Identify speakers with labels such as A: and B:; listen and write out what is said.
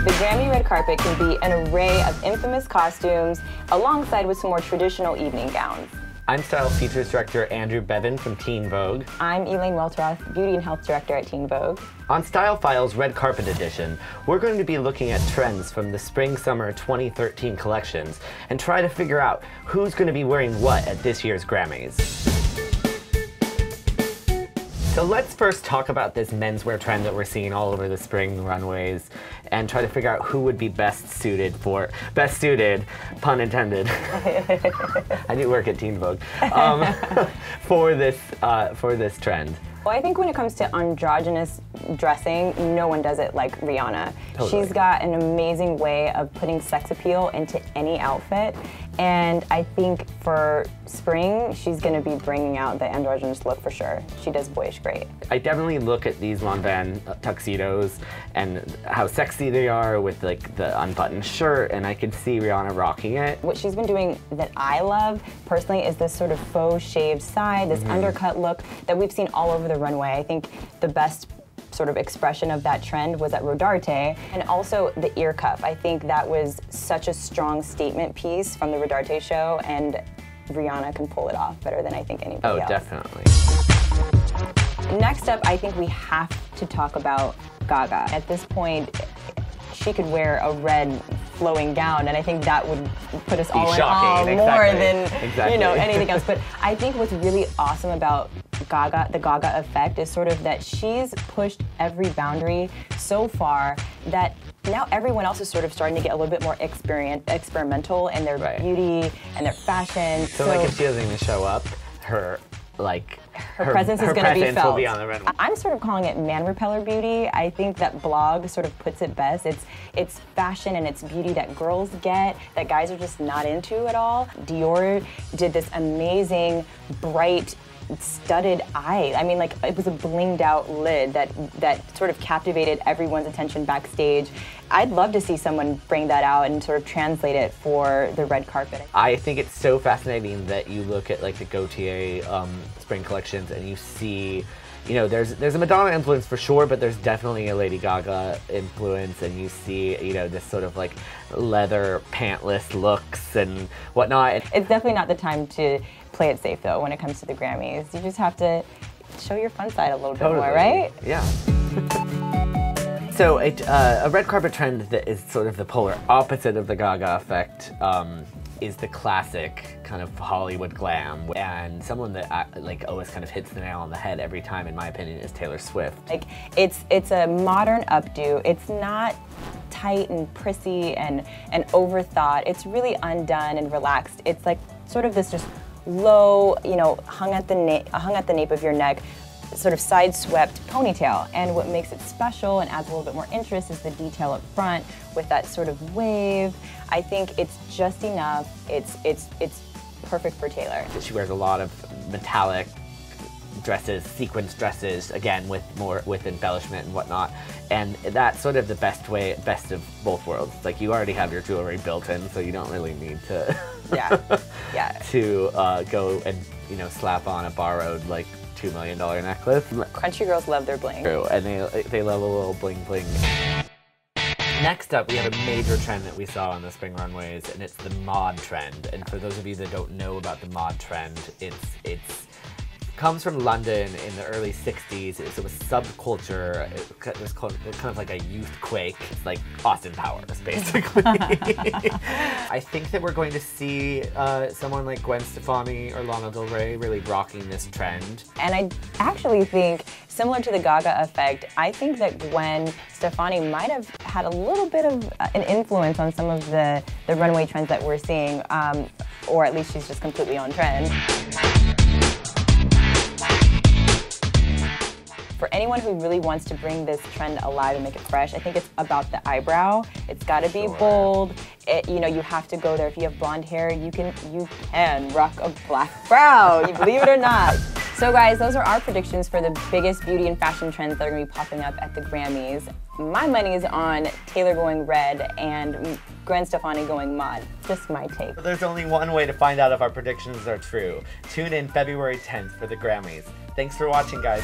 A: The Grammy red carpet can be an array of infamous costumes alongside with some more traditional evening gowns.
B: I'm Style Features Director Andrew Bevan from Teen Vogue.
A: I'm Elaine Welteroth, Beauty and Health Director at Teen Vogue.
B: On Style Files Red Carpet Edition, we're going to be looking at trends from the Spring-Summer 2013 collections and try to figure out who's going to be wearing what at this year's Grammys. So let's first talk about this menswear trend that we're seeing all over the spring runways and try to figure out who would be best suited, pun intended, I do work at Teen Vogue, for this trend.
A: Well, I think when it comes to androgynous dressing, no one does it like Rihanna.
B: Totally.
A: She's got an amazing way of putting sex appeal into any outfit, and I think for spring, she's going to be bringing out the androgynous look for sure. She does boyish great.
B: I definitely look at these Lanvin tuxedos and how sexy they are with like the unbuttoned shirt, and I could see Rihanna rocking it.
A: What she's been doing that I love personally is this sort of faux shaved side, this undercut look that we've seen all over the runway. I think the best sort of expression of that trend was at Rodarte, and also the ear cuff. I think that was such a strong statement piece from the Rodarte show, and Rihanna can pull it off better than I think anybody else.
B: Oh, definitely.
A: Next up, I think we have to talk about Gaga. At this point, she could wear a red flowing gown, and I think that would put us all in awe more than you know, anything else. But I think what's really awesome about Gaga, the Gaga effect, is sort of that she's pushed every boundary so far that now everyone else is sort of starting to get a little bit more experimental in their beauty and their fashion.
B: So like if she doesn't even show up, her
A: presence is going to be felt.
B: Will be on the runway.
A: I'm sort of calling it man repeller beauty. I think that blog sort of puts it best. It's fashion and it's beauty that girls get, that guys are just not into at all. Dior did this amazing, bright, studded eye. I mean, like, it was a blinged out lid that sort of captivated everyone's attention backstage. I'd love to see someone bring that out and sort of translate it for the red carpet.
B: I think it's so fascinating that you look at like the Gaultier spring collections and you see, you know, there's a Madonna influence for sure, but there's definitely a Lady Gaga influence, and you see, you know, this sort of like leather pantless looks and whatnot.
A: It's definitely not the time to play it safe though when it comes to the Grammys. You just have to show your fun side a little bit more, right?
B: Yeah. So a red carpet trend that is sort of the polar opposite of the Gaga effect is the classic kind of Hollywood glam, and someone that like always kind of hits the nail on the head every time, in my opinion, is Taylor Swift. Like
A: it's a modern updo. It's not tight and prissy and overthought. It's really undone and relaxed. It's like sort of this just low, you know, hung at the nape of your neck, sort of side-swept ponytail. And what makes it special and adds a little bit more interest is the detail up front with that sort of wave. I think it's just enough. It's perfect for Taylor.
B: She wears a lot of metallic dresses, sequence dresses, again with embellishment and whatnot, and that's sort of the best of both worlds. Like, you already have your jewelry built in, so you don't really need to to go and, you know, slap on a borrowed like $2 million necklace.
A: Country girls love their bling.
B: True, and they love a little bling bling. Next up, we have a major trend that we saw on the spring runways, and it's the mod trend. And for those of you that don't know about the mod trend, it's comes from London in the early 60s. It was subculture. It was called kind of like a youth quake. It's like Austin Powers, basically. I think that we're going to see someone like Gwen Stefani or Lana Del Rey really rocking this trend.
A: And I actually think, similar to the Gaga effect, I think that Gwen Stefani might have had a little bit of an influence on some of the runway trends that we're seeing, or at least she's just completely on trend. For anyone who really wants to bring this trend alive and make it fresh, I think it's about the eyebrow. It's got to be bold. You know, you have to go there. If you have blonde hair, you can rock a black brow. You believe it or not. So guys, those are our predictions for the biggest beauty and fashion trends that are going to be popping up at the Grammys. My money is on Taylor going red and Gwen Stefani going mod. Just my take.
B: There's only one way to find out if our predictions are true. Tune in February 10th for the Grammys. Thanks for watching, guys.